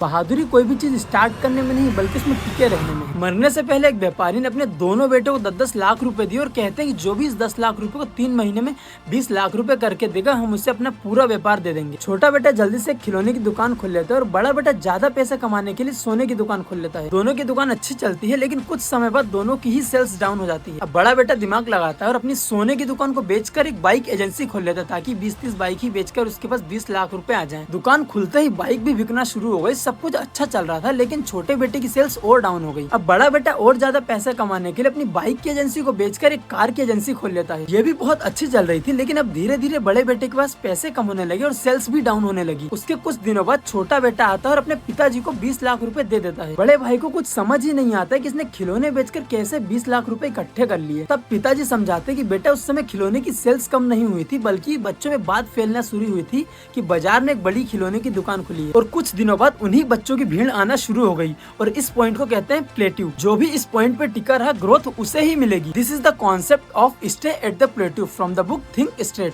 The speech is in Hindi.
बहादुरी कोई भी चीज स्टार्ट करने में नहीं बल्कि उसमें टिके रहने में है। मरने से पहले एक व्यापारी ने अपने दोनों बेटों को 10-10 लाख रुपए दिए और कहते हैं कि जो भी इस 10 लाख रुपए को 3 महीने में 20 लाख रुपए करके देगा हम उससे अपना पूरा व्यापार दे देंगे। छोटा बेटा जल्दी से खिलौने की दुकान खोल लेता है और बड़ा बेटा ज्यादा पैसा कमाने के लिए सोने की दुकान खोल लेता है। दोनों की दुकान अच्छी चलती है लेकिन कुछ समय बाद दोनों की ही सेल्स डाउन हो जाती है। अब बड़ा बेटा दिमाग लगाता है और अपनी सोने की दुकान को बेचकर एक बाइक एजेंसी खोल लेता है ताकि 20-30 बाइक ही बेचकर उसके पास 20 लाख रुपए आ जाएं। दुकान खुलते ही बाइक भी बिकना शुरू हो गई। सब कुछ अच्छा चल रहा था लेकिन छोटे बेटे की सेल्स और डाउन हो गई। अब बड़ा बेटा और ज्यादा पैसा कमाने के लिए अपनी बाइक की एजेंसी को बेचकर एक कार की एजेंसी खोल लेता है। ये भी बहुत अच्छी चल रही थी लेकिन अब धीरे धीरे बड़े बेटे के पास पैसे कम होने लगे और सेल्स भी डाउन होने लगी। उसके कुछ दिनों बाद छोटा बेटा आता है और अपने पिताजी को 20 लाख रुपए दे देता है। बड़े भाई को कुछ समझ ही नहीं आता है कि इसने खिलौने बेचकर कैसे 20 लाख रुपए इकट्ठे कर लिए। तब पिताजी समझाते कि बेटा उस समय खिलौने की सेल्स कम नहीं हुई थी बल्कि बच्चों में बात फैलना शुरू हुई थी कि बाजार में एक बड़ी खिलौने की दुकान खुली है। और कुछ दिनों बाद उन्हीं बच्चों की भीड़ आना शुरू हो गई और इस पॉइंट को कहते हैं प्लेट्यू। जो भी इस पॉइंट पे टिका रहा ग्रोथ उसे ही मिलेगी। This is the concept of stay at the plateau from the book think straight.